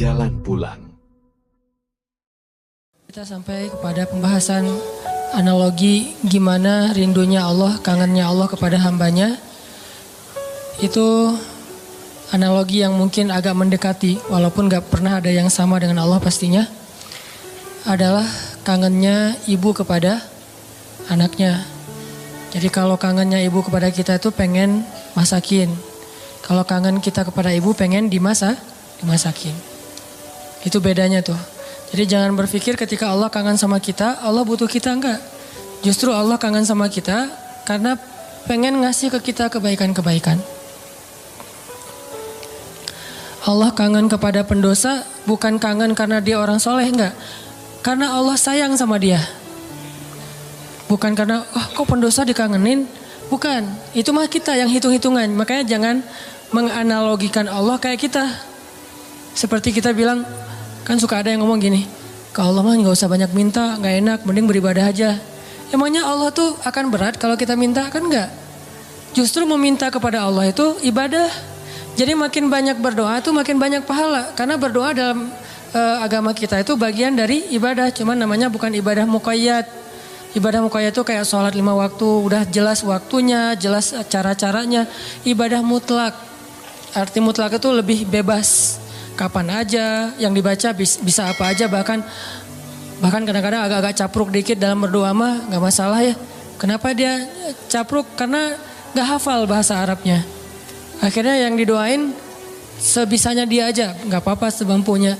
jalan pulang. Kita sampai kepada pembahasan analogi gimana rindunya Allah, kangennya Allah kepada hambanya. Itu analogi yang mungkin agak mendekati, walaupun gak pernah ada yang sama dengan Allah pastinya. Adalah kangennya ibu kepada anaknya. Jadi kalau kangennya ibu kepada kita itu pengen masakin. Kalau kangen kita kepada ibu pengen dimasakin. Itu bedanya tuh. Jadi jangan berpikir ketika Allah kangen sama kita, Allah butuh kita, enggak. Justru Allah kangen sama kita karena pengen ngasih ke kita kebaikan-kebaikan. Allah kangen kepada pendosa bukan kangen karena dia orang soleh, enggak. Karena Allah sayang sama dia. Bukan karena, kok pendosa dikangenin. Bukan, itu mah kita yang hitung-hitungan. Makanya jangan menganalogikan Allah kayak kita. Seperti kita bilang, kan suka ada yang ngomong gini, ke Allah mah gak usah banyak minta, gak enak, mending beribadah aja. Emangnya Allah tuh akan berat kalau kita minta? Kan enggak. Justru meminta kepada Allah itu ibadah. Jadi makin banyak berdoa tuh makin banyak pahala. Karena berdoa dalam agama kita itu bagian dari ibadah. Cuman namanya bukan ibadah muqayyad. Ibadah muqayyad itu kayak sholat 5 waktu, udah jelas waktunya, jelas cara-caranya. Ibadah mutlak, arti mutlak itu lebih bebas. Kapan aja, yang dibaca bisa apa aja, bahkan kadang-kadang agak-agak capruk dikit dalam berdoa mah gak masalah ya. Kenapa dia capruk? Karena gak hafal bahasa Arabnya. Akhirnya yang didoain sebisanya dia aja, gak apa-apa semampunya.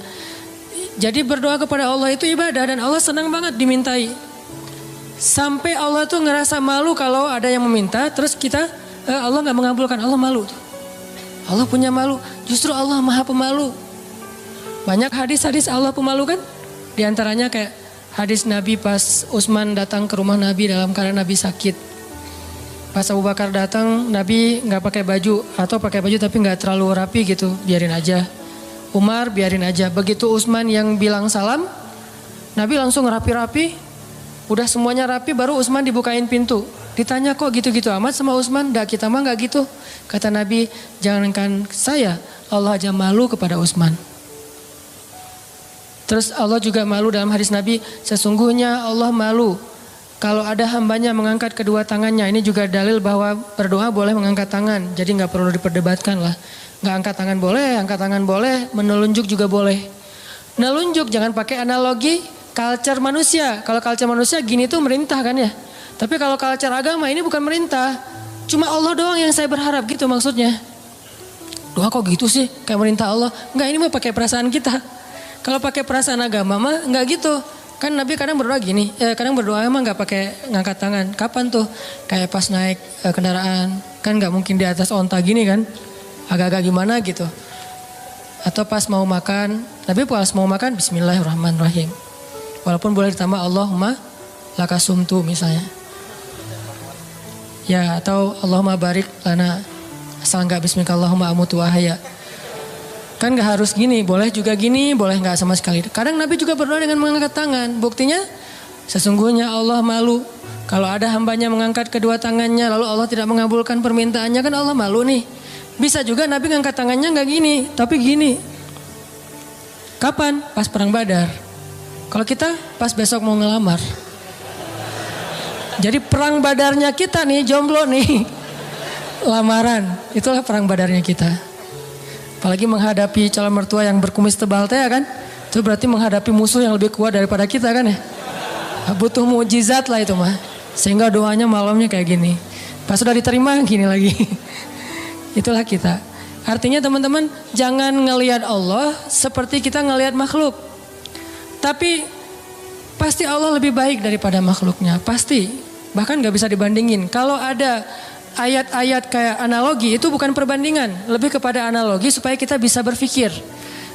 Jadi berdoa kepada Allah itu ibadah dan Allah senang banget dimintai. Sampai Allah tuh ngerasa malu kalau ada yang meminta, terus kita Allah nggak mengabulkan, Allah malu. Allah punya malu, justru Allah maha pemalu. Banyak hadis-hadis Allah pemalu kan? Di antaranya kayak hadis Nabi pas Utsman datang ke rumah Nabi dalam keadaan Nabi sakit. Pas Abu Bakar datang, Nabi nggak pakai baju atau pakai baju tapi nggak terlalu rapi gitu, biarin aja. Umar biarin aja. Begitu Utsman yang bilang salam, Nabi langsung rapi-rapi. Udah semuanya rapi baru Utsman dibukain pintu. Ditanya kok gitu-gitu amat sama Utsman? Dah kita mah gak gitu. Kata Nabi, jangankan saya, Allah aja malu kepada Utsman. Terus Allah juga malu dalam hadis Nabi, sesungguhnya Allah malu kalau ada hambanya mengangkat kedua tangannya. Ini juga dalil bahwa berdoa boleh mengangkat tangan. Jadi gak perlu diperdebatkan lah. Gak angkat tangan boleh, menelunjuk juga boleh. Menelunjuk jangan pakai analogi culture manusia. Kalau culture manusia gini tuh merintah kan ya. Tapi kalau culture agama ini bukan merintah. Cuma Allah doang yang saya berharap gitu maksudnya. Doa kok gitu sih kayak merintah Allah. Enggak, ini mah pakai perasaan kita. Kalau pakai perasaan agama mah enggak gitu. Kan Nabi kadang berdoa gini. Kadang berdoa emang enggak pakai ngangkat tangan. Kapan tuh? Kayak pas naik kendaraan. Kan enggak mungkin di atas onta gini kan. Agak-agak gimana gitu. Atau pas mau makan. Nabi pas mau makan Bismillahirrahmanirrahim. Walaupun boleh ditambah Allahumma lakasumtu misalnya. Ya atau Allahumma barik lana. Asal enggak bismillahirrahmanirrahim amutu wahaya. Kan gak harus gini, boleh juga gini, boleh gak sama sekali. Kadang Nabi juga berdoa dengan mengangkat tangan. Buktinya sesungguhnya Allah malu. Kalau ada hambanya mengangkat kedua tangannya lalu Allah tidak mengabulkan permintaannya, kan Allah malu nih. Bisa juga Nabi ngangkat tangannya gak gini, tapi gini. Kapan? Pas perang Badar. Kalau kita pas besok mau ngelamar. Jadi perang badarnya kita nih, jomblo nih. Lamaran, itulah perang badarnya kita. Apalagi menghadapi calon mertua yang berkumis tebal teh kan. Itu berarti menghadapi musuh yang lebih kuat daripada kita kan ya. Butuh mukjizat lah itu mah. Sehingga doanya malamnya kayak gini. Pas sudah diterima gini lagi. Itulah kita. Artinya teman-teman jangan ngelihat Allah seperti kita ngelihat makhluk. Tapi pasti Allah lebih baik daripada makhluknya. Pasti. Bahkan gak bisa dibandingin. Kalau ada ayat-ayat kayak analogi itu bukan perbandingan. Lebih kepada analogi supaya kita bisa berpikir.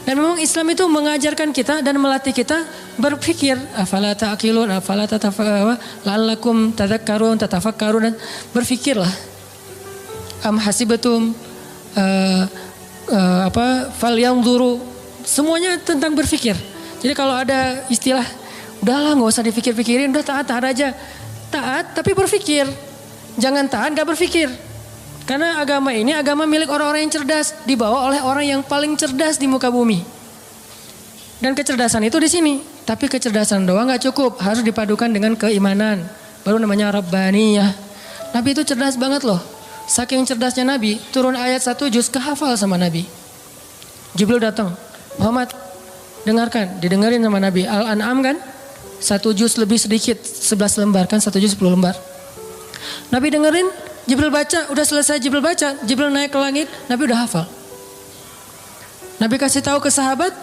Dan memang Islam itu mengajarkan kita dan melatih kita berpikir. Afala ta'qilun, afala la'allakum tadhakkarun, tatafakkarun. Dan berpikirlah. Am hasibatum falyanzuru. Semuanya tentang berpikir. Jadi kalau ada istilah, udahlah gak usah dipikir-pikirin, udah taat aja. Taat tapi berpikir. Jangan taat gak berpikir. Karena agama ini agama milik orang-orang yang cerdas. Dibawa oleh orang yang paling cerdas di muka bumi. Dan kecerdasan itu di sini. Tapi kecerdasan doang gak cukup. Harus dipadukan dengan keimanan. Baru namanya Rabbaniyah. Nabi itu cerdas banget loh. Saking cerdasnya Nabi, turun ayat 1 juz kehafal sama Nabi. Jibril datang. Muhammad, dengarkan. Didengarin sama Nabi. Al-An'am kan? 1 juz lebih sedikit. 11 lembar kan? 1 juz 10 lembar. Nabi dengerin. Jibril baca. Udah selesai Jibril baca. Jibril naik ke langit. Nabi udah hafal. Nabi kasih tahu ke sahabat.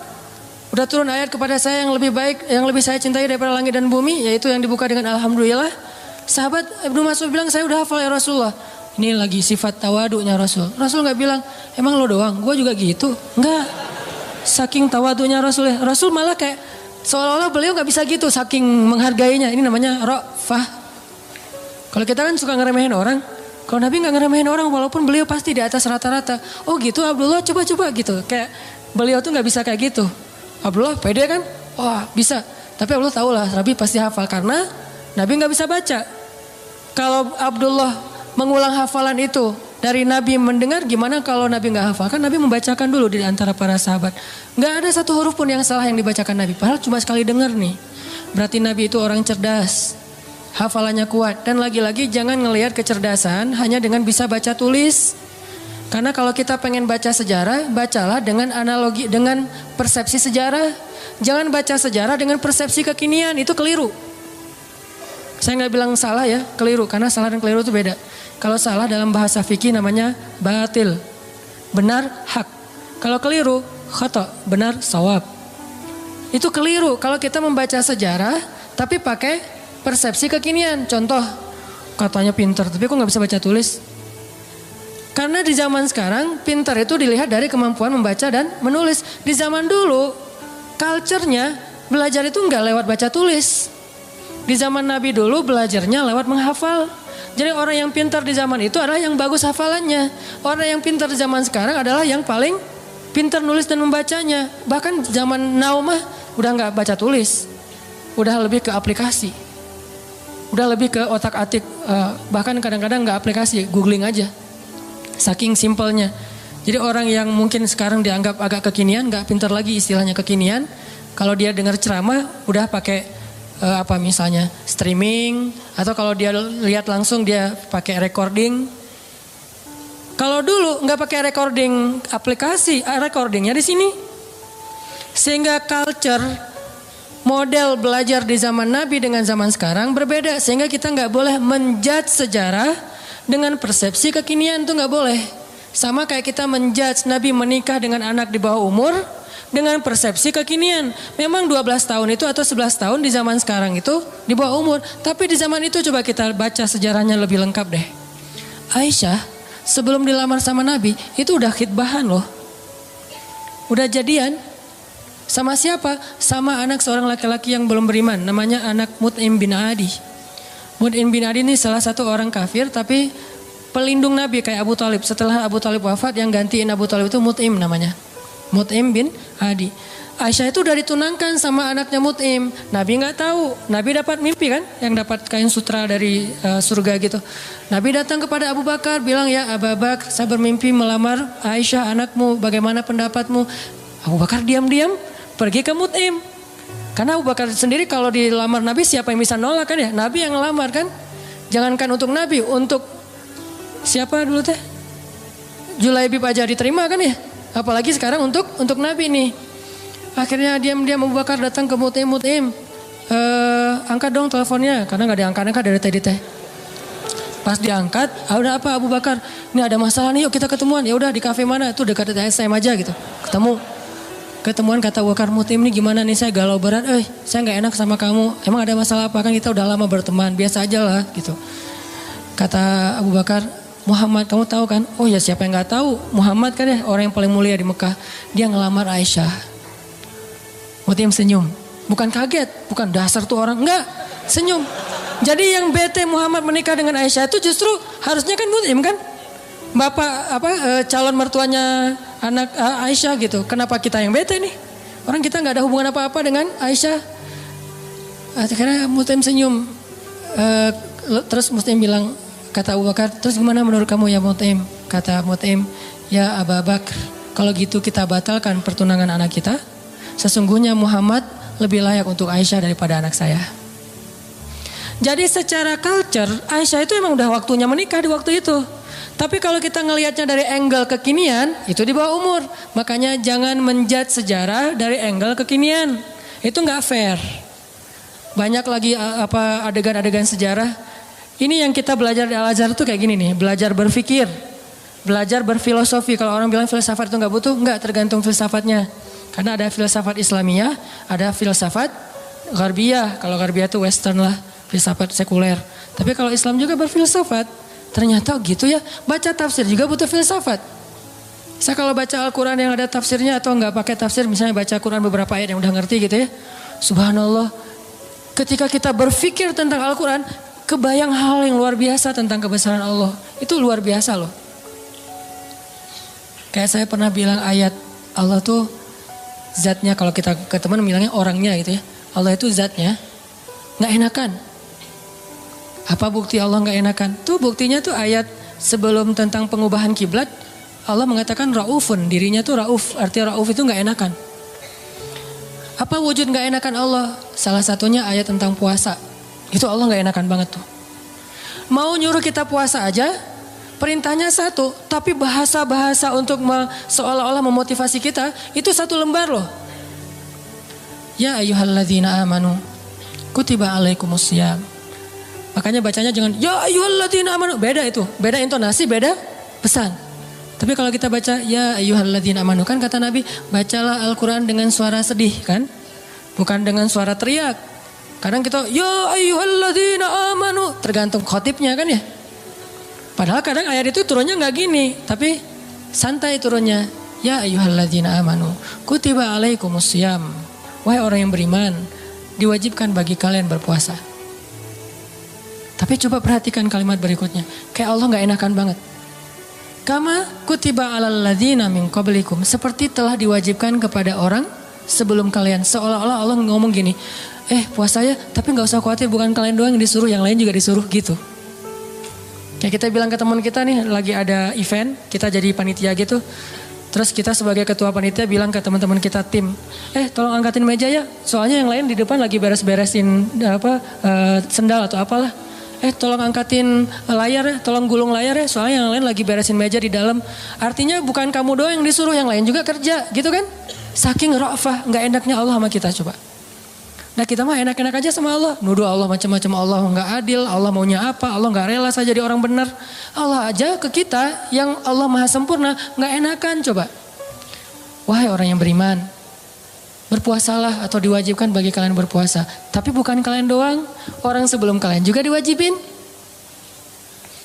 Udah turun ayat kepada saya yang lebih baik, yang lebih saya cintai daripada langit dan bumi, yaitu yang dibuka dengan Alhamdulillah. Sahabat Ibnu Mas'ud bilang, saya udah hafal ya Rasulullah. Ini lagi sifat tawadunya Rasul. Rasul gak bilang, emang lo doang, gue juga gitu. Enggak, saking tawadunya Rasul ya. Rasul malah kayak, seolah-olah beliau gak bisa gitu, saking menghargainya. Ini namanya ra'fah. Kalau kita kan suka ngeremehin orang, kalau Nabi gak ngeremehin orang, walaupun beliau pasti di atas rata-rata. Oh gitu Abdullah, coba-coba gitu. Kayak beliau tuh gak bisa kayak gitu. Abdullah pede kan? Wah bisa. Tapi Abdullah tahu lah Nabi pasti hafal karena Nabi gak bisa baca. Kalau Abdullah mengulang hafalan itu dari Nabi mendengar, gimana kalau Nabi gak hafal? Kan Nabi membacakan dulu di antara para sahabat. Gak ada satu huruf pun yang salah yang dibacakan Nabi. Padahal cuma sekali dengar nih. Berarti Nabi itu orang cerdas. Hafalannya kuat. Dan lagi-lagi jangan ngelihat kecerdasan hanya dengan bisa baca tulis. Karena kalau kita pengen baca sejarah, bacalah dengan analogi, dengan persepsi sejarah. Jangan baca sejarah dengan persepsi kekinian, itu keliru. Saya nggak bilang salah ya, keliru. Karena salah dan keliru itu beda. Kalau salah dalam bahasa fikih namanya batil. Benar, hak. Kalau keliru, khata, benar, sawab. Itu keliru kalau kita membaca sejarah, tapi pakai persepsi kekinian. Contoh, katanya pinter, tapi kok nggak bisa baca tulis? Karena di zaman sekarang pintar itu dilihat dari kemampuan membaca dan menulis. Di zaman dulu culture-nya belajar itu enggak lewat baca tulis. Di zaman Nabi dulu belajarnya lewat menghafal. Jadi orang yang pintar di zaman itu adalah yang bagus hafalannya. Orang yang pintar di zaman sekarang adalah yang paling pintar nulis dan membacanya. Bahkan zaman now mah udah enggak baca tulis. Udah lebih ke aplikasi. Udah lebih ke otak-atik. Bahkan kadang-kadang enggak aplikasi, googling aja. Saking simpelnya. Jadi orang yang mungkin sekarang dianggap agak kekinian, gak pintar lagi istilahnya kekinian. Kalau dia dengar ceramah udah pakai misalnya streaming. Atau kalau dia lihat langsung dia pakai recording. Kalau dulu gak pakai recording aplikasi, recordingnya di sini. Sehingga culture, model belajar di zaman Nabi dengan zaman sekarang berbeda. Sehingga kita gak boleh menjudge sejarah dengan persepsi kekinian tuh gak boleh. Sama kayak kita menjudge Nabi menikah dengan anak di bawah umur dengan persepsi kekinian. Memang 12 tahun itu atau 11 tahun di zaman sekarang itu di bawah umur. Tapi di zaman itu coba kita baca sejarahnya lebih lengkap deh. Aisyah sebelum dilamar sama Nabi itu udah khitbahan loh. Udah jadian. Sama siapa? Sama anak seorang laki-laki yang belum beriman. Namanya anak Mut'im bin Adi. Mut'im bin Adi ini salah satu orang kafir tapi pelindung Nabi kayak Abu Talib. Setelah Abu Talib wafat yang gantiin Abu Talib itu Mut'im namanya. Mut'im bin Adi. Aisyah itu udah ditunangkan sama anaknya Mut'im. Nabi gak tahu. Nabi dapat mimpi kan. Yang dapat kain sutra dari surga gitu. Nabi datang kepada Abu Bakar bilang, ya Abu Bakar saya bermimpi melamar Aisyah anakmu. Bagaimana pendapatmu? Abu Bakar diam-diam pergi ke Mut'im. Karena Abu Bakar sendiri kalau dilamar Nabi siapa yang bisa nolak kan ya? Nabi yang ngelamar kan? Jangankan untuk Nabi, untuk siapa dulu teh? Julaibib aja diterima kan ya? Apalagi sekarang untuk Nabi nih. Akhirnya diam-diam Abu Bakar datang ke Mut'im. Angkat dong teleponnya, karena gak diangkat-angkat dari tadi teh. Pas diangkat, udah apa Abu Bakar? Ini ada masalah nih, yuk kita ketemuan. Ya udah di kafe mana? Itu dekat SM aja gitu. Ketemuan kata Abu Bakar, Mut'im ini gimana nih, saya galau berat, saya gak enak sama kamu, emang ada masalah apa, kan kita udah lama berteman, biasa aja lah gitu. Kata Abu Bakar, Muhammad kamu tahu kan? Oh ya siapa yang gak tahu, Muhammad kan ya orang yang paling mulia di Mekah, dia ngelamar Aisyah. Mut'im senyum, bukan kaget, bukan dasar tuh orang, enggak, senyum. Jadi yang bete Muhammad menikah dengan Aisyah itu justru harusnya kan Mut'im kan? Bapak calon mertuanya anak Aisyah gitu. Kenapa kita yang bete nih? Orang kita nggak ada hubungan apa-apa dengan Aisyah. Akhirnya Mut'im senyum. Terus Mut'im bilang, kata Abu Bakar, terus gimana menurut kamu ya Mut'im? Kata Mut'im, ya Abu Bakar, kalau gitu kita batalkan pertunangan anak kita. sesungguhnya Muhammad lebih layak untuk Aisyah daripada anak saya. Jadi secara culture Aisyah itu emang udah waktunya menikah di waktu itu. Tapi kalau kita ngelihatnya dari angle kekinian, itu di bawah umur. Makanya jangan menjudge sejarah dari angle kekinian. Itu nggak fair. Banyak lagi adegan-adegan sejarah. Ini yang kita belajar di Al-Azhar tuh kayak gini nih, belajar berpikir, belajar berfilosofi. Kalau orang bilang filsafat itu nggak butuh, nggak, tergantung filsafatnya. Karena ada filsafat Islamiyah, ada filsafat Gharbiyah. Kalau Gharbiyah itu Western lah, filsafat sekuler. Tapi kalau Islam juga berfilsafat, ternyata gitu ya. Baca tafsir juga butuh filsafat. Saya kalau baca Al-Quran yang ada tafsirnya atau nggak pakai tafsir, misalnya baca Quran beberapa ayat yang udah ngerti gitu ya. Subhanallah. Ketika kita berpikir tentang Al-Quran, kebayang hal yang luar biasa tentang kebesaran Allah. Itu luar biasa loh. Kayak saya pernah bilang ayat Allah tuh zatnya, kalau kita ke teman bilangnya orangnya gitu ya. Allah itu zatnya nggak enakan. Apa bukti Allah nggak enakan? Tuh buktinya tuh ayat sebelum tentang pengubahan kiblat. Allah mengatakan Raufun, dirinya tuh Rauf. Artinya Rauf itu nggak enakan. Apa wujud nggak enakan Allah? Salah satunya ayat tentang puasa. Itu Allah nggak enakan banget tuh. Mau nyuruh kita puasa aja, perintahnya satu, tapi bahasa-bahasa untuk seolah-olah memotivasi kita itu satu lembar loh. Ya ayyuhalladzina amanu kutiba alaikumusiyam. Makanya bacanya jangan ya ayyuhalladzina amanu, beda itu, beda intonasi, beda pesan. Tapi kalau kita baca ya ayyuhalladzina amanu, kan kata Nabi, bacalah Al-Quran dengan suara sedih kan, bukan dengan suara teriak. Kadang kita ya ayyuhalladzina amanu, tergantung khotibnya kan ya. Padahal kadang ayat itu turunnya nggak gini, tapi santai turunnya. Ya ayyuhalladzina amanu kutiba alaikumusiyam. Wahai orang yang beriman, diwajibkan bagi kalian berpuasa. Tapi coba perhatikan kalimat berikutnya, kayak Allah nggak enakan banget. Kama kutiba alal ladzina min qablikum, seperti telah diwajibkan kepada orang sebelum kalian. Seolah-olah Allah ngomong gini, puasa ya, tapi nggak usah khawatir, bukan kalian doang yang disuruh, yang lain juga disuruh gitu. Kayak kita bilang ke teman kita nih, lagi ada event, kita jadi panitia gitu. Terus kita sebagai ketua panitia bilang ke teman-teman kita tim, tolong angkatin meja ya, soalnya yang lain di depan lagi beres-beresin sendal atau apalah. Tolong angkatin layar ya, tolong gulung layar ya, soalnya yang lain lagi beresin meja di dalam. Artinya bukan kamu doang yang disuruh, yang lain juga kerja, gitu kan? Saking ra'fah, nggak enaknya Allah sama kita coba. Nah kita mah enak-enak aja sama Allah, nuduh Allah macam-macam, Allah nggak adil, Allah maunya apa, Allah nggak rela saya jadi orang benar. Allah aja ke kita yang Allah maha sempurna nggak enakan coba. Wahai orang yang beriman, berpuasalah atau diwajibkan bagi kalian berpuasa. Tapi bukan kalian doang, orang sebelum kalian juga diwajibin.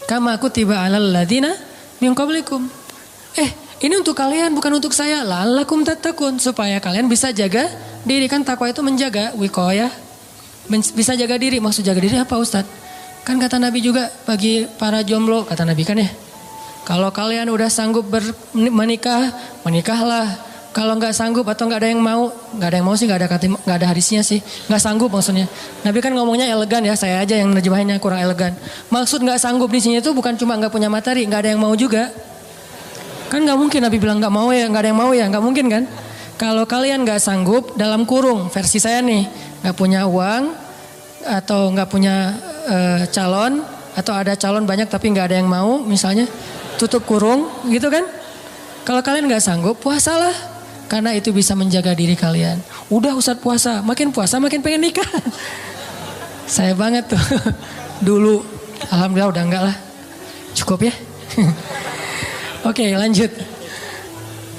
Kama kutiba alal ladzina min qablikum. Ini untuk kalian bukan untuk saya. La'allakum tattaqun, supaya kalian bisa jaga diri. Kan takwa itu menjaga, wiqayah. Bisa jaga diri. Maksud jaga diri apa Ustadz? Kan kata Nabi juga bagi para jomblo, kata Nabi kan ya. Kalau kalian udah sanggup menikah, menikahlah. Kalau nggak sanggup atau nggak ada yang mau sih, nggak ada hadisnya sih, nggak sanggup maksudnya. Nabi kan ngomongnya elegan ya, saya aja yang nerjemahinnya kurang elegan. Maksud nggak sanggup di sini itu bukan cuma nggak punya materi, nggak ada yang mau juga. Kan nggak mungkin Nabi bilang nggak mau ya, nggak ada yang mau ya, nggak mungkin kan? Kalau kalian nggak sanggup, dalam kurung versi saya nih, nggak punya uang atau nggak punya calon, atau ada calon banyak tapi nggak ada yang mau, misalnya tutup kurung, gitu kan? Kalau kalian nggak sanggup, puasalah, karena itu bisa menjaga diri kalian. Udah Ustadz puasa makin pengen nikah. Saya banget tuh dulu, alhamdulillah udah enggak lah, cukup ya. Oke, lanjut.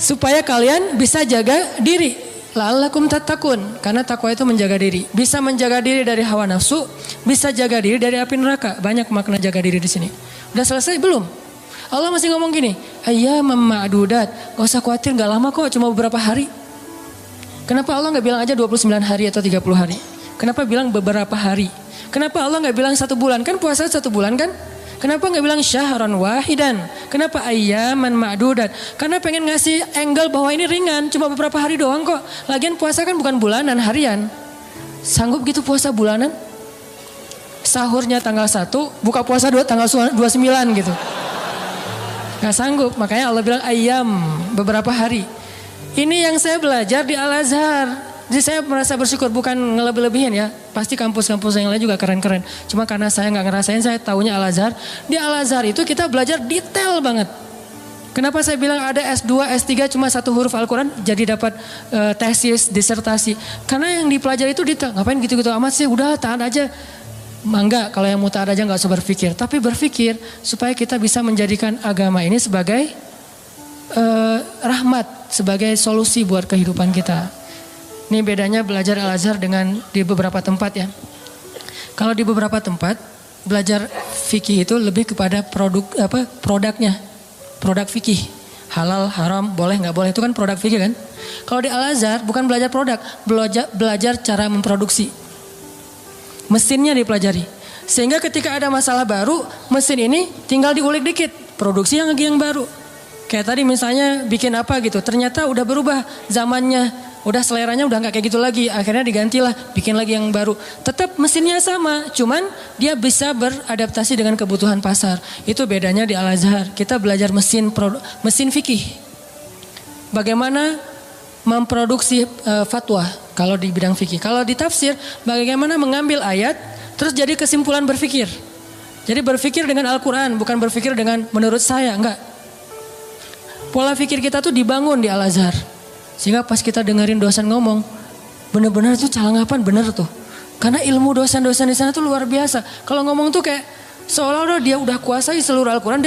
Supaya kalian bisa jaga diri. La'allakum tattaqun. Karena takwa itu menjaga diri. Bisa menjaga diri dari hawa nafsu, bisa jaga diri dari api neraka. Banyak makna jaga diri di sini. Udah selesai belum? Allah masih ngomong gini, ayyamam ma'dudat. Gak usah khawatir, gak lama kok, cuma beberapa hari. Kenapa Allah gak bilang aja 29 hari atau 30 hari? Kenapa bilang beberapa hari? Kenapa Allah gak bilang 1 bulan? Kan puasa 1 bulan kan? Kenapa nggak bilang syahran wahidan? Kenapa ayyaman ma'dudat? Karena pengen ngasih angle bahwa ini ringan, cuma beberapa hari doang kok. Lagian puasa kan bukan bulanan, harian. Sanggup gitu puasa bulanan? Sahurnya tanggal 1, buka puasa tanggal 29 gitu. Nggak sanggup, makanya Allah bilang ayyam, beberapa hari. Ini yang saya belajar di Al-Azhar. Jadi saya merasa bersyukur, bukan ngelebih-lebihin ya. Pasti kampus-kampus yang lain juga keren-keren. Cuma karena saya nggak ngerasain, saya taunya Al-Azhar. Di Al-Azhar itu kita belajar detail banget. Kenapa saya bilang ada S2, S3 cuma satu huruf Al-Quran jadi dapat tesis, disertasi. Karena yang dipelajari itu detail. Ngapain gitu-gitu amat sih, udah tahan aja. Enggak, kalau yang mau tahan aja nggak usah berpikir. Tapi berpikir supaya kita bisa menjadikan agama ini sebagai rahmat, sebagai solusi buat kehidupan kita. Ini bedanya belajar Al-Azhar dengan di beberapa tempat ya. Kalau di beberapa tempat belajar fikih itu lebih kepada produknya. Produk fikih. Halal, haram, boleh nggak boleh, itu kan produk fikih kan. Kalau di Al-Azhar bukan belajar produk, belajar cara memproduksi. Mesinnya dipelajari. Sehingga ketika ada masalah baru, mesin ini tinggal diulik dikit, produksi yang baru. Kayak tadi misalnya bikin apa gitu, ternyata udah berubah zamannya, udah seleranya udah nggak kayak gitu lagi, akhirnya digantilah, bikin lagi yang baru. Tetap mesinnya sama, cuman dia bisa beradaptasi dengan kebutuhan pasar. Itu bedanya di Al-Azhar. Kita belajar mesin fikih. Bagaimana memproduksi fatwa kalau di bidang fikih. Kalau di tafsir, bagaimana mengambil ayat terus jadi kesimpulan berfikir. Jadi berfikir dengan Al-Quran, bukan berfikir dengan menurut saya, enggak. Pola fikir kita tuh dibangun di Al-Azhar. Sehingga pas kita dengerin dosen ngomong, bener-bener tuh calangapan bener tuh. Karena ilmu dosen-dosen di sana tuh luar biasa. Kalau ngomong tuh kayak seolah-olah dia udah kuasai seluruh Al-Quran.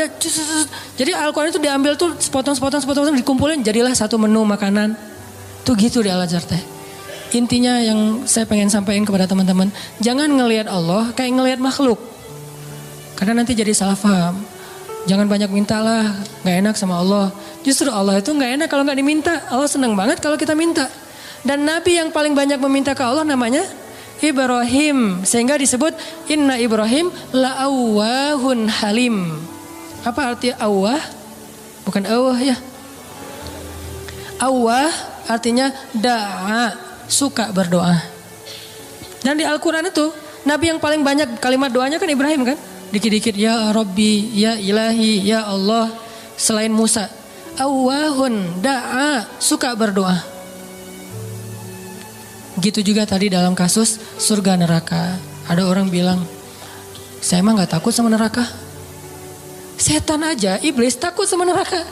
Jadi Al-Quran itu diambil tuh sepotong-sepotong dikumpulin jadilah satu menu makanan. Tuh gitu di Al-Azhar teh. Intinya yang saya pengen sampaikan kepada teman-teman, jangan ngelihat Allah kayak ngelihat makhluk. Karena nanti jadi salah paham. Jangan banyak mintalah, gak enak sama Allah. Justru Allah itu gak enak kalau gak diminta. Allah senang banget kalau kita minta. Dan Nabi yang paling banyak meminta ke Allah namanya Ibrahim. Sehingga disebut Inna Ibrahim la'awwahun halim. Apa arti awwah? Bukan awwah ya. Awwah artinya da'a, suka berdoa. Dan di Al-Quran itu Nabi yang paling banyak kalimat doanya kan Ibrahim kan. Dikit-dikit ya Rabbi, ya Ilahi, ya Allah. Selain Musa. Awwahun, da'a, suka berdoa. Gitu juga tadi dalam kasus surga neraka. Ada orang bilang, saya emang gak takut sama neraka. Setan aja, iblis takut sama neraka.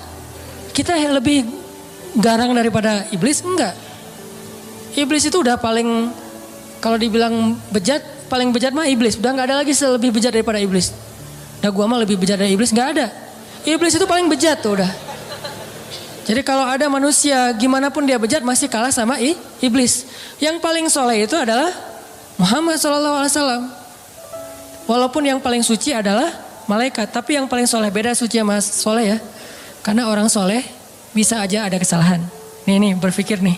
Kita lebih garang daripada iblis? Enggak. Iblis itu udah paling, kalau dibilang bejat, paling bejat mah iblis. Udah gak ada lagi lebih bejat daripada iblis. Nah gua mah lebih bejat dari iblis, gak ada. Iblis itu paling bejat tuh udah. Jadi kalau ada manusia gimana pun dia bejat masih kalah sama iblis. Yang paling soleh itu adalah Muhammad SAW. Walaupun yang paling suci adalah malaikat. Tapi yang paling soleh, beda suci sama soleh ya. Karena orang soleh bisa aja ada kesalahan. Nih berpikir nih.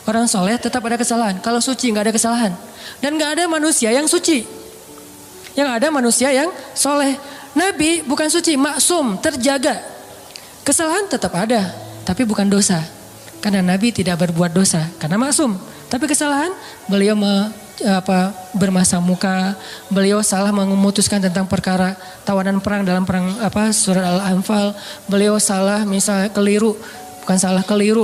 Orang soleh tetap ada kesalahan. Kalau suci gak ada kesalahan. Dan gak ada manusia yang suci. Yang ada manusia yang soleh. Nabi bukan suci, maksum, terjaga. Kesalahan tetap ada, tapi bukan dosa. Karena Nabi tidak berbuat dosa, karena maksum. Tapi kesalahan, beliau bermasa muka, beliau salah memutuskan tentang perkara tawanan perang dalam perang surat Al-Anfal. Beliau salah misalnya keliru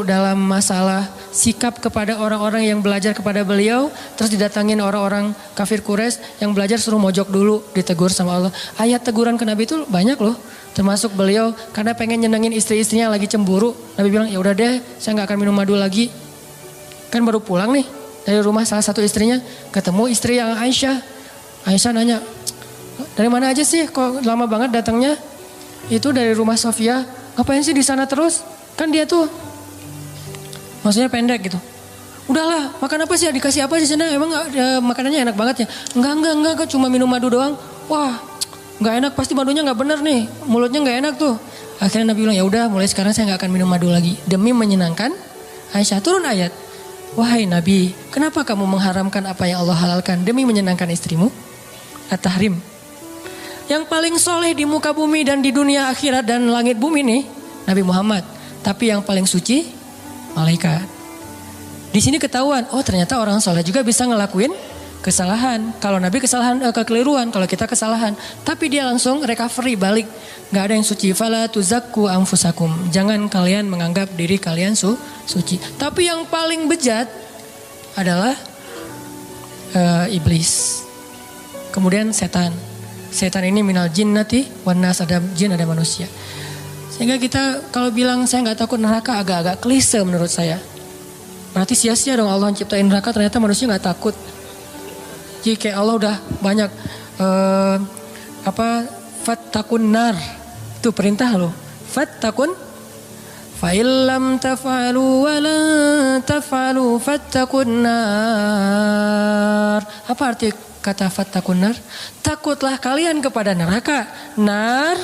dalam masalah sikap kepada orang-orang yang belajar kepada beliau. Terus didatangin orang-orang kafir Quraisy yang belajar suruh mojok dulu, ditegur sama Allah. Ayat teguran ke Nabi itu banyak loh. Termasuk beliau karena pengen nyenengin istri-istrinya lagi cemburu. Nabi bilang ya udah deh, saya gak akan minum madu lagi. Kan baru pulang nih dari rumah salah satu istrinya. Ketemu istri yang Aisyah. Aisyah nanya, dari mana aja sih kok lama banget datangnya? Itu dari rumah Sofia. Ngapain sih di sana terus? Kan dia tuh maksudnya pendek gitu. Udahlah, makan apa sih? Dikasih apa di sana? Emang makanannya enak banget ya? Enggak, cuma minum madu doang. Wah, enggak enak, pasti madunya enggak bener nih. Mulutnya enggak enak tuh. Akhirnya Nabi bilang, "Ya udah, mulai sekarang saya enggak akan minum madu lagi." Demi menyenangkan Aisyah. Turun ayat. "Wahai Nabi, kenapa kamu mengharamkan apa yang Allah halalkan demi menyenangkan istrimu?" At-Tahrim. Yang paling soleh di muka bumi dan di dunia akhirat dan langit bumi nih, Nabi Muhammad. Tapi yang paling suci, malaikat. Di sini ketahuan, oh ternyata orang soleh juga bisa ngelakuin kesalahan. Kalau Nabi kesalahan kekeliruan, kalau kita kesalahan. Tapi dia langsung recovery balik. Gak ada yang suci. Fala tuzakku anfusakum. Jangan kalian menganggap diri kalian suci. Tapi yang paling bejat adalah iblis. Kemudian setan. Setan ini minal jinnati wan nas, ada jin ada manusia. Sehingga kita kalau bilang saya nggak takut neraka agak-agak klise menurut saya. Berarti sia-sia dong Allah ciptain neraka, ternyata manusia nggak takut. Jadi kayak Allah udah banyak fattakun nar, itu perintah loh. Fattakun fa illam taf'alu wa la taf'alu fattakun nar. Apa arti kata fattakun nar? Takutlah kalian kepada neraka. Nar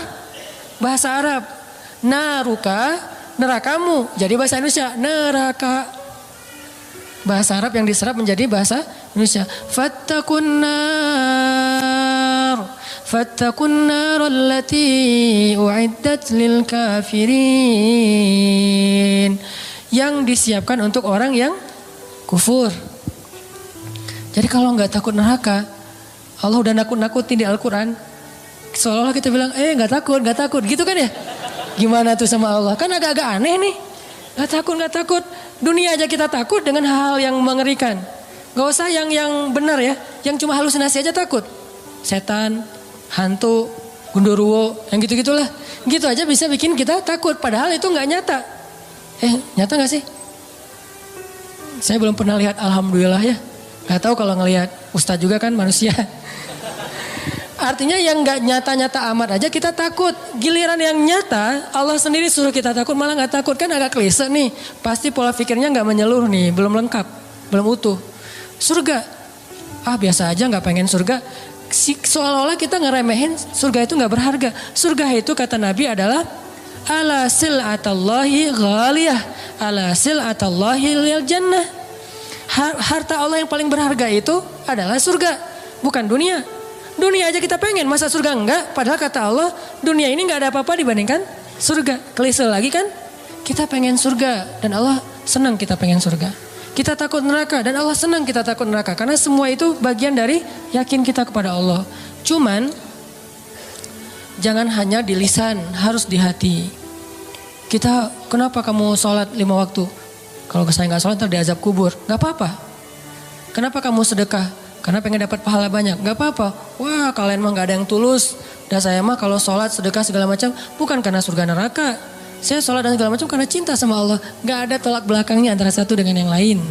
bahasa Arab. Naruka nerakamu. Jadi bahasa Indonesia neraka. Bahasa Arab yang diserap menjadi bahasa Indonesia. Fattakun nar. Fattakun nar allati u'iddat lil kafirin. Yang disiapkan untuk orang yang kufur. Jadi kalau nggak takut neraka, Allah udah nakut-nakutin di Al-Quran. Seolah-olah kita bilang, nggak takut, gitu kan ya? Gimana tuh sama Allah? Kan agak-agak aneh nih. Nggak takut. Dunia aja kita takut dengan hal-hal yang mengerikan. Gak usah yang benar ya, yang cuma halusinasi aja takut. Setan, hantu, gundurwo, yang gitu-gitulah. Gitu aja bisa bikin kita takut, padahal itu nggak nyata. Nyata nggak sih? Saya belum pernah lihat, alhamdulillah ya. Gak tahu kalau ngelihat ustadz juga kan manusia. Artinya yang gak nyata-nyata amat aja kita takut. Giliran yang nyata Allah sendiri suruh kita takut malah gak takut. Kan agak klise nih. Pasti pola pikirnya gak menyeluruh nih. Belum lengkap. Belum utuh. Surga. Biasa aja gak pengen surga. Seolah-olah kita ngeremehin surga itu gak berharga. Surga itu kata Nabi adalah ala sil'atallahi ghaliyah. Ala sil'atallahi lil jannah. Harta Allah yang paling berharga itu adalah surga. Bukan dunia. Dunia aja kita pengen, masa surga enggak? Padahal kata Allah, dunia ini enggak ada apa-apa dibandingkan surga. Klise lagi kan? Kita pengen surga dan Allah senang kita pengen surga. Kita takut neraka dan Allah senang kita takut neraka. Karena semua itu bagian dari yakin kita kepada Allah. Cuman, jangan hanya di lisan, harus di hati. Kita, kenapa kamu sholat 5 waktu? Kalau saya nggak sholat, ntar diazab kubur. Nggak apa-apa. Kenapa kamu sedekah? Karena pengen dapat pahala banyak. Gak apa-apa. Wah, kalian mah gak ada yang tulus. Dan saya mah kalau sholat, sedekah segala macam bukan karena surga neraka. Saya sholat dan segala macam karena cinta sama Allah. Gak ada tolak belakangnya antara satu dengan yang lain.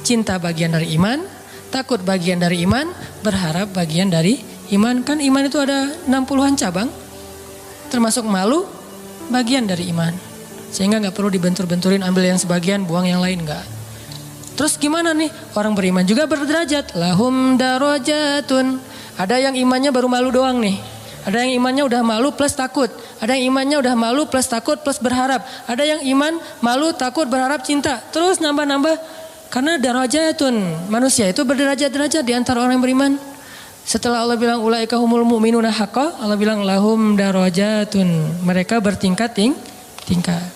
Cinta bagian dari iman, takut bagian dari iman, berharap bagian dari iman. Kan iman itu ada 60-an cabang. Termasuk malu, bagian dari iman. Sehingga gak perlu dibentur-benturin, ambil yang sebagian, buang yang lain, gak. Terus gimana nih? Orang beriman juga berderajat. Lahum darajatun. Ada yang imannya baru malu doang nih. Ada yang imannya udah malu plus takut. Ada yang imannya udah malu plus takut plus berharap. Ada yang iman malu, takut, berharap, cinta. Terus nambah-nambah. Karena darajatun. Manusia itu berderajat-derajat di antara orang yang beriman. Setelah Allah bilang ulaika humul mu'minuna haqqa, Allah bilang lahum darajatun. Mereka bertingkat-tingkat.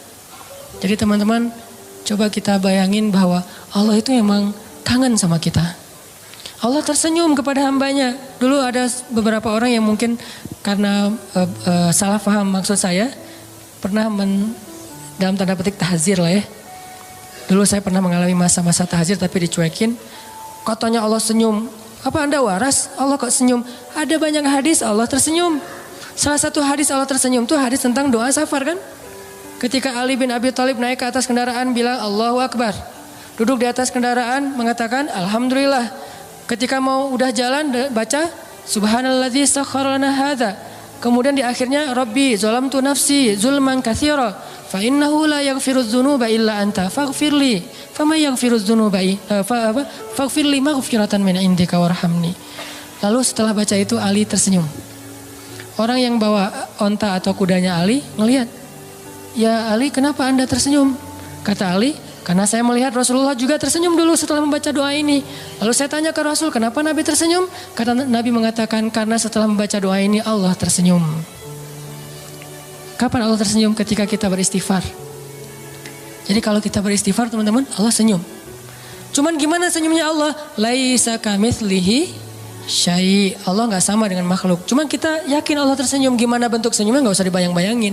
Jadi teman-teman, coba kita bayangin bahwa Allah itu emang kangen sama kita. Allah tersenyum kepada hambanya. Dulu ada beberapa orang yang mungkin karena salah paham maksud saya. Pernah dalam tanda petik tahzir lah ya. Dulu saya pernah mengalami masa-masa tahzir tapi dicuekin. Katanya Allah senyum. Apa Anda waras? Allah kok senyum? Ada banyak hadis Allah tersenyum. Salah satu hadis Allah tersenyum itu hadis tentang doa safar kan? Ketika Ali bin Abi Thalib naik ke atas kendaraan bilang Allahu Akbar. Duduk di atas kendaraan mengatakan Alhamdulillah. Ketika mau udah jalan baca Subhanalladzi sakhkhara lana hadza. Kemudian di akhirnya Rabbi zalamtu nafsi zulman katsira fa innahu la yaghfirudz dzunuba illa anta faghfirli fama yaghfirudz dzunuba faghfirli maghfiratan min indika warhamni. Lalu setelah baca itu Ali tersenyum. Orang yang bawa onta atau kudanya Ali ngelihat, "Ya Ali, kenapa Anda tersenyum?" Kata Ali, "Karena saya melihat Rasulullah juga tersenyum dulu setelah membaca doa ini." Lalu saya tanya ke Rasul, "Kenapa Nabi tersenyum?" Kata Nabi mengatakan, "Karena setelah membaca doa ini Allah tersenyum." Kapan Allah tersenyum? Ketika kita beristighfar. Jadi kalau kita beristighfar teman-teman, Allah senyum. Cuman gimana senyumnya Allah? Laisa kamitslihi syai'. Allah nggak sama dengan makhluk. Cuman kita yakin Allah tersenyum. Gimana bentuk senyumnya nggak usah dibayang-bayangin.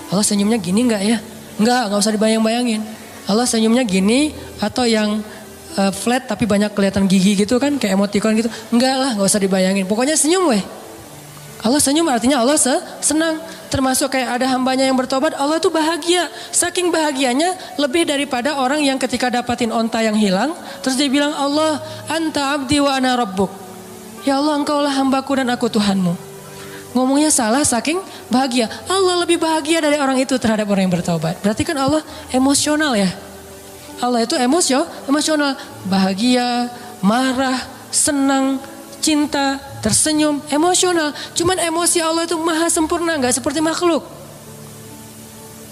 Allah senyumnya gini nggak ya? Nggak usah dibayang-bayangin. Allah senyumnya gini atau yang flat tapi banyak kelihatan gigi gitu kan, kayak emoticon gitu. Enggak lah, nggak usah dibayangin. Pokoknya senyum weh. Allah senyum artinya Allah senang. Termasuk kayak ada hambanya yang bertobat, Allah tuh bahagia. Saking bahagianya lebih daripada orang yang ketika dapatin onta yang hilang, terus dia bilang, Allah anta abdi wa ana rabbuk. Ya Allah, engkaulah hambaku dan aku Tuhanmu. Ngomongnya salah saking bahagia. Allah lebih bahagia dari orang itu terhadap orang yang bertobat. Berarti kan Allah emosional ya. Allah itu emosional. Bahagia, marah, senang, cinta, tersenyum, emosional. Cuman emosi Allah itu maha sempurna, gak seperti makhluk.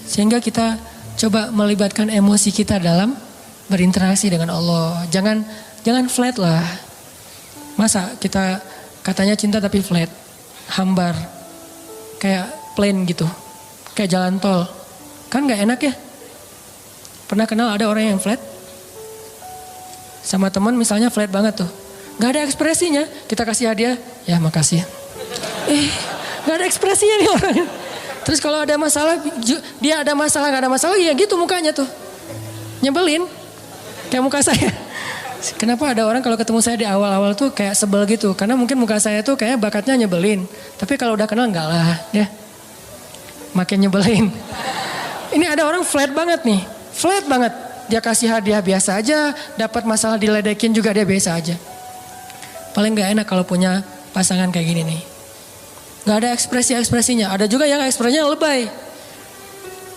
Sehingga kita coba melibatkan emosi kita dalam berinteraksi dengan Allah. Jangan flat lah. Masa kita katanya cinta tapi flat, hambar, kayak plain gitu, kayak jalan tol. Kan gak enak ya. Pernah kenal ada orang yang flat? Sama teman misalnya flat banget tuh. Gak ada ekspresinya, kita kasih hadiah, ya makasih. Gak ada ekspresinya nih orangnya. Terus kalau ada masalah, dia ada masalah, gak ada masalah, ya gitu mukanya tuh. Nyebelin, kayak muka saya. Kenapa ada orang kalau ketemu saya di awal-awal tuh kayak sebel gitu. Karena mungkin muka saya tuh kayak bakatnya nyebelin. Tapi kalau udah kenal enggak lah, ya. Makin nyebelin. Ini ada orang flat banget nih, flat banget. Dia kasih hadiah biasa aja, dapat masalah diledekin juga dia biasa aja. Paling gak enak kalau punya pasangan kayak gini nih. Gak ada ekspresi-ekspresinya. Ada juga yang ekspresinya lebay.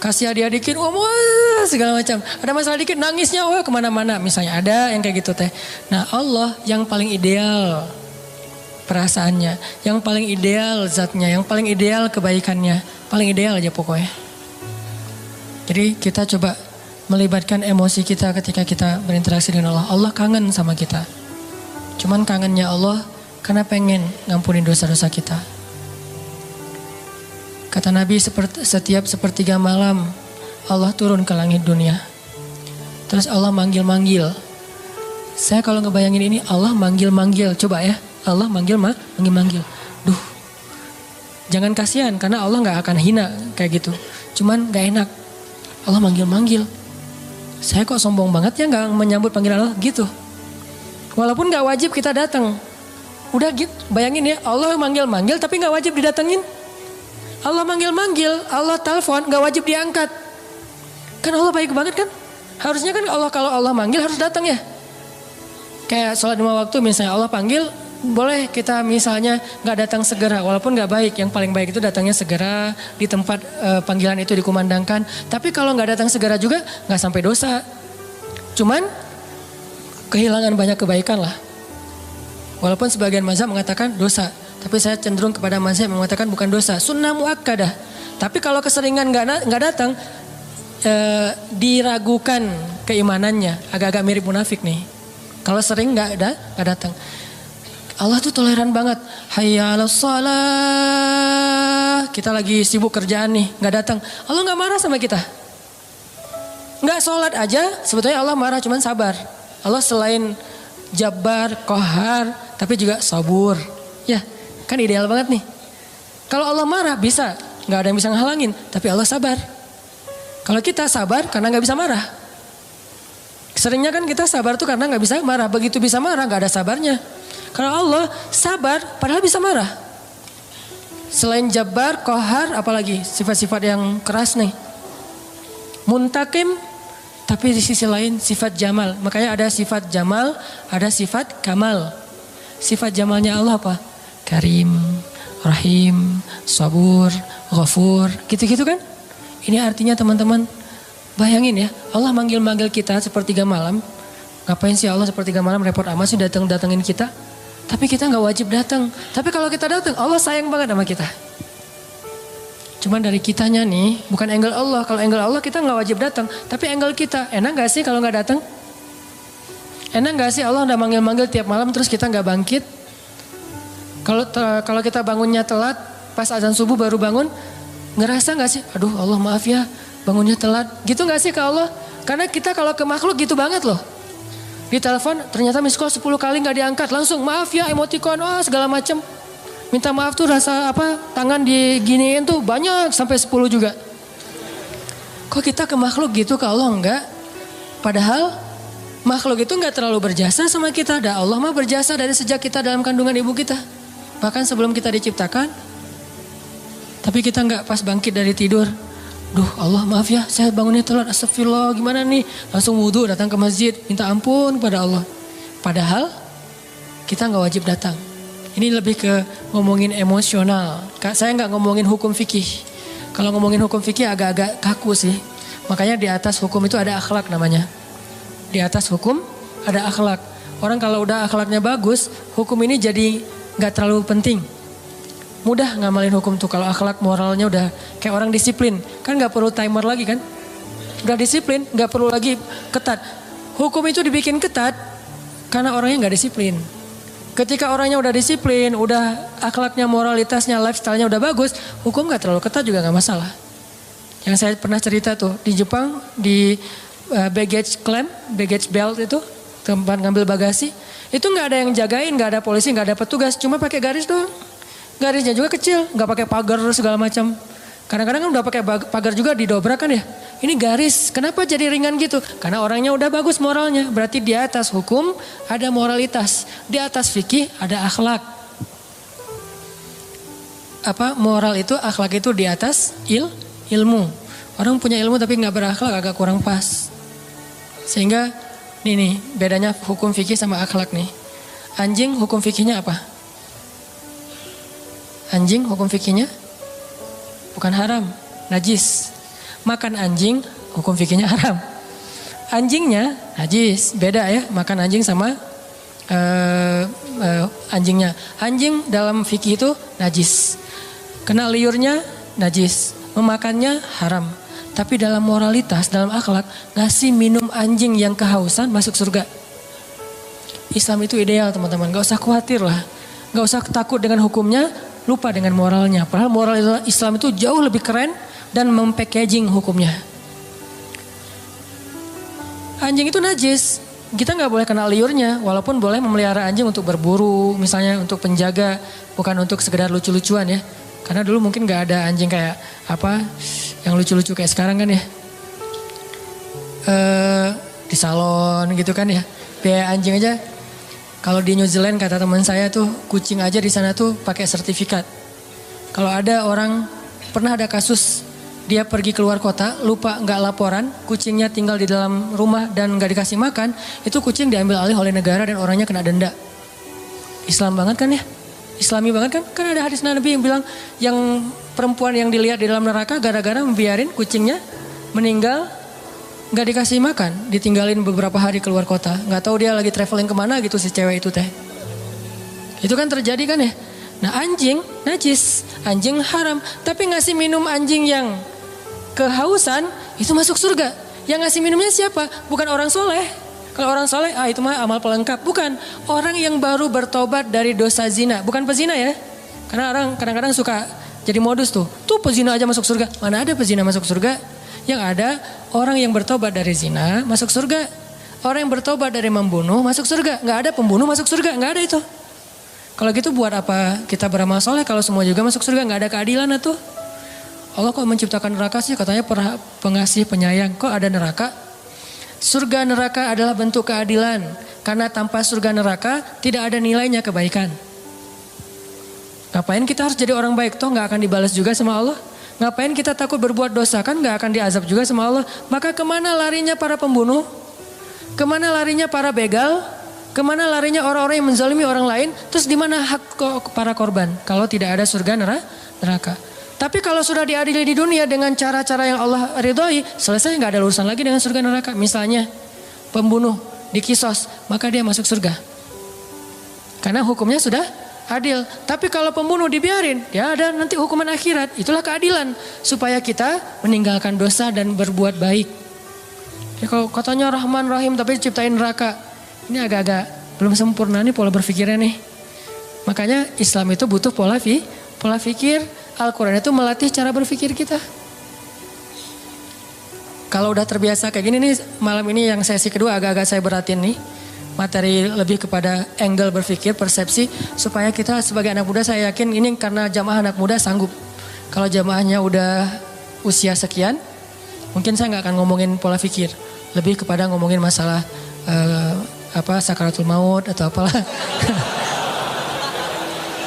Kasih hadiah dikit, wah segala macam. Ada masalah dikit, nangisnya wah kemana-mana. Misalnya ada yang kayak gitu teh. Nah Allah yang paling ideal perasaannya. Yang paling ideal zatnya. Yang paling ideal kebaikannya. Paling ideal aja pokoknya. Jadi kita coba melibatkan emosi kita ketika kita berinteraksi dengan Allah. Allah kangen sama kita. Cuman kangennya Allah karena pengen ngampunin dosa-dosa kita. Kata Nabi setiap sepertiga malam Allah turun ke langit dunia. Terus Allah manggil-manggil. Saya kalau ngebayangin ini Allah manggil-manggil. Coba ya Allah manggil-manggil. Duh, jangan kasihan karena Allah gak akan hina kayak gitu. Cuman gak enak. Allah manggil-manggil. Saya kok sombong banget ya gak menyambut panggilan Allah gitu. Walaupun gak wajib kita datang. Udah gitu, bayangin ya Allah manggil-manggil tapi gak wajib didatengin. Allah manggil-manggil, Allah telepon gak wajib diangkat. Kan Allah baik banget kan. Harusnya kan Allah kalau Allah manggil harus datang ya. Kayak sholat 5 waktu misalnya Allah panggil. Boleh kita misalnya gak datang segera. Walaupun gak baik, yang paling baik itu datangnya segera. Di tempat panggilan itu dikumandangkan. Tapi kalau gak datang segera juga gak sampai dosa. Cuman kehilangan banyak kebaikan lah. Walaupun sebagian mazhab mengatakan dosa. Tapi saya cenderung kepada mazhab yang mengatakan bukan dosa. Sunnah muakkadah. Tapi kalau keseringan gak datang. Diragukan keimanannya. Agak-agak mirip munafik nih. Kalau sering gak datang. Allah tuh toleran banget. Hayya 'alas shalah. Kita lagi sibuk kerjaan nih. Gak datang. Allah gak marah sama kita. Gak sholat aja. Sebetulnya Allah marah cuman sabar. Allah selain Jabbar, Qahar, tapi juga Sabur. Ya, kan ideal banget nih. Kalau Allah marah bisa, gak ada yang bisa ngehalangin. Tapi Allah sabar. Kalau kita sabar karena gak bisa marah. Seringnya kan kita sabar tuh karena gak bisa marah. Begitu bisa marah gak ada sabarnya. Kalau Allah sabar padahal bisa marah. Selain Jabbar, Qahar, apalagi sifat-sifat yang keras nih. Muntakim. Tapi di sisi lain sifat jamal. Makanya ada sifat jamal, ada sifat kamal. Sifat jamalnya Allah apa? Karim, Rahim, Sabur, Ghafur. Gitu-gitu kan? Ini artinya teman-teman, bayangin ya. Allah manggil-manggil kita sepertiga malam. Ngapain sih Allah sepertiga malam repot amat sih datengin kita? Tapi kita gak wajib datang. Tapi kalau kita datang, Allah sayang banget sama kita. Cuman dari kitanya nih, bukan angle Allah. Kalau angle Allah kita gak wajib datang. Tapi angle kita, enak gak sih kalau gak datang? Enak gak sih Allah udah manggil-manggil tiap malam terus kita gak bangkit? Kalau kita bangunnya telat, pas azan subuh baru bangun, ngerasa gak sih? Aduh Allah maaf ya, bangunnya telat. Gitu gak sih ke Allah? Karena kita kalau ke makhluk gitu banget loh. Di telepon ternyata miss call 10 kali nggak diangkat. Langsung maaf ya, emoticon, segala macem. Minta maaf tuh rasa tangan diginiin tuh banyak sampai 10 juga. Kok kita ke makhluk gitu, ke Allah enggak? Padahal makhluk itu enggak terlalu berjasa sama kita. Dan Allah mah berjasa dari sejak kita dalam kandungan ibu kita. Bahkan sebelum kita diciptakan. Tapi kita enggak pas bangkit dari tidur. Duh Allah maaf ya, saya bangunnya telat, astagfirullah gimana nih. Langsung wudhu datang ke masjid, minta ampun kepada Allah. Padahal kita enggak wajib datang. Ini lebih ke ngomongin emosional. Saya enggak ngomongin hukum fikih. Kalau ngomongin hukum fikih agak-agak kaku sih. Makanya di atas hukum itu ada akhlak namanya. Di atas hukum ada akhlak. Orang kalau udah akhlaknya bagus, hukum ini jadi enggak terlalu penting. Mudah ngamalin hukum tuh kalau akhlak moralnya udah kayak orang disiplin. Kan gak perlu timer lagi kan. Udah disiplin gak perlu lagi ketat. Hukum itu dibikin ketat karena orangnya gak disiplin. Ketika orangnya udah disiplin, udah akhlaknya, moralitasnya, lifestyle-nya udah bagus, hukum gak terlalu ketat juga gak masalah. Yang saya pernah cerita tuh di Jepang di baggage claim, baggage belt itu tempat ngambil bagasi. Itu gak ada yang jagain, gak ada polisi, gak ada petugas, cuma pakai garis doang. Garisnya juga kecil, nggak pakai pagar segala macam. Kadang-kadang kan udah pakai pagar juga didobrak kan ya. Ini garis, kenapa jadi ringan gitu? Karena orangnya udah bagus moralnya. Berarti di atas hukum ada moralitas, di atas fikih ada akhlak. Moral itu, akhlak itu di atas ilmu. Orang punya ilmu tapi nggak berakhlak agak kurang pas. Sehingga nih bedanya hukum fikih sama akhlak nih. Anjing hukum fikihnya apa? Anjing hukum fikihnya bukan haram, najis. Makan anjing hukum fikihnya haram. Anjingnya najis, beda ya makan anjing sama anjingnya. Anjing dalam fikih itu najis. Kena liurnya najis, memakannya haram. Tapi dalam moralitas, dalam akhlak, ngasih minum anjing yang kehausan masuk surga. Islam itu ideal teman-teman, gak usah khawatir lah. Gak usah takut dengan hukumnya, lupa dengan moralnya. Padahal moral Islam itu jauh lebih keren dan mempackaging hukumnya. Anjing itu najis. Kita nggak boleh kena liurnya. Walaupun boleh memelihara anjing untuk berburu. Misalnya untuk penjaga. Bukan untuk sekedar lucu-lucuan ya. Karena dulu mungkin nggak ada anjing kayak yang lucu-lucu kayak sekarang kan ya. Di salon gitu kan ya. Biaya anjing aja. Kalau di New Zealand kata teman saya tuh kucing aja di sana tuh pakai sertifikat. Kalau ada orang pernah ada kasus dia pergi keluar kota lupa nggak laporan, kucingnya tinggal di dalam rumah dan nggak dikasih makan, itu kucing diambil alih oleh negara dan orangnya kena denda. Islam banget kan ya? Islami banget kan? Kan ada hadis Nabi yang bilang yang perempuan yang dilihat di dalam neraka gara-gara membiarin kucingnya meninggal. Gak dikasih makan, ditinggalin beberapa hari keluar kota. Gak tahu dia lagi traveling kemana gitu si cewek itu teh. Itu kan terjadi kan ya. Nah anjing najis, anjing haram. Tapi ngasih minum anjing yang kehausan itu masuk surga. Yang ngasih minumnya siapa? Bukan orang soleh. Kalau orang soleh itu mah amal pelengkap. Bukan, orang yang baru bertobat dari dosa zina. Bukan pezina ya. Karena orang kadang-kadang suka jadi modus tuh. Tuh pezina aja masuk surga. Mana ada pezina masuk surga? Yang ada orang yang bertobat dari zina masuk surga. Orang yang bertobat dari membunuh masuk surga. Gak ada pembunuh masuk surga, gak ada itu. Kalau gitu buat apa kita beramal soleh kalau semua juga masuk surga? Gak ada keadilan tuh. Allah kok menciptakan neraka sih? Katanya pengasih penyayang. Kok ada neraka? Surga neraka adalah bentuk keadilan. Karena tanpa surga neraka tidak ada nilainya kebaikan. Ngapain kita harus jadi orang baik? Toh gak akan dibalas juga sama Allah. Ngapain kita takut berbuat dosa, kan gak akan diazab juga sama Allah. Maka kemana larinya para pembunuh? Kemana larinya para begal? Kemana larinya orang-orang yang menzalimi orang lain? Terus di mana hak para korban? Kalau tidak ada surga neraka. Tapi kalau sudah diadili di dunia dengan cara-cara yang Allah ridhoi, selesai gak ada urusan lagi dengan surga neraka. Misalnya pembunuh dikisos, maka dia masuk surga. Karena hukumnya sudah adil. Tapi kalau pembunuh dibiarin, ya ada nanti hukuman akhirat. Itulah keadilan. Supaya kita meninggalkan dosa dan berbuat baik. Ya, kalau katanya Rahman Rahim tapi ciptain neraka. Ini agak-agak belum sempurna nih pola berpikirnya nih. Makanya Islam itu butuh pola pikir. Al-Quran itu melatih cara berpikir kita. Kalau udah terbiasa kayak gini nih, malam ini yang sesi kedua agak-agak saya beratin nih. materi, lebih kepada angle berpikir, persepsi, supaya kita sebagai anak muda, saya yakin ini karena jamaah anak muda sanggup. Kalau jamaahnya udah usia sekian, mungkin saya nggak akan ngomongin pola pikir, lebih kepada ngomongin masalah sakaratul maut atau apalah.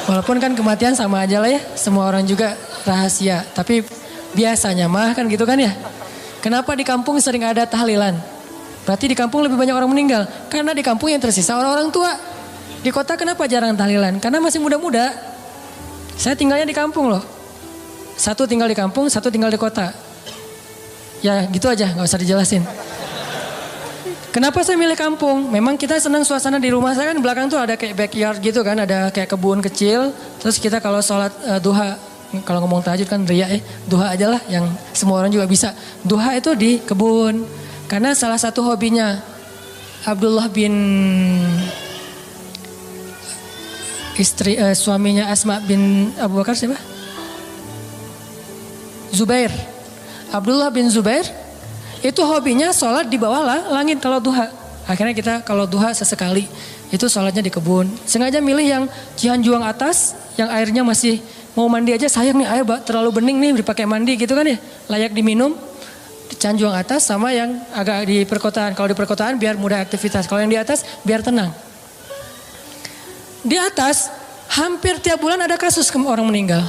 Walaupun kan kematian sama aja lah ya, semua orang juga rahasia. Tapi biasanya mah kan gitu kan ya. Kenapa di kampung sering ada tahlilan? Berarti di kampung lebih banyak orang meninggal. Karena di kampung yang tersisa orang-orang tua. Di kota kenapa jarang tahlilan? Karena masih muda-muda. Saya tinggalnya di kampung loh. Satu tinggal di kampung, satu tinggal di kota. Ya gitu aja, gak usah dijelasin. Kenapa saya milih kampung? Memang kita senang suasana di rumah saya kan belakang tuh ada kayak backyard gitu kan, ada kayak kebun kecil. Terus kita kalau sholat duha, kalau ngomong tahajud kan riya duha aja lah yang semua orang juga bisa. Duha itu di kebun. Karena salah satu hobinya Abdullah bin suaminya Asma bin Abu Bakar siapa? Zubair. Abdullah bin Zubair itu hobinya sholat di bawah langit kalau duha. Akhirnya kita kalau duha sesekali itu sholatnya di kebun. Sengaja milih yang Cihanjuang atas, yang airnya masih mau mandi aja sayang nih air terlalu bening nih dipakai mandi gitu kan ya. Layak diminum. Di Cihanjuang atas sama yang agak di perkotaan. Kalau di perkotaan biar mudah aktivitas. Kalau yang di atas biar tenang. Di atas hampir tiap bulan ada kasus orang meninggal.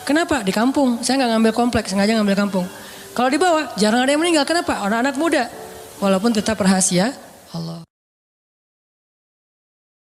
Kenapa? Di kampung. Saya nggak ngambil kompleks, sengaja ngambil kampung. Kalau di bawah jarang ada yang meninggal. Kenapa? Anak-anak muda. Walaupun tetap rahasia Allah.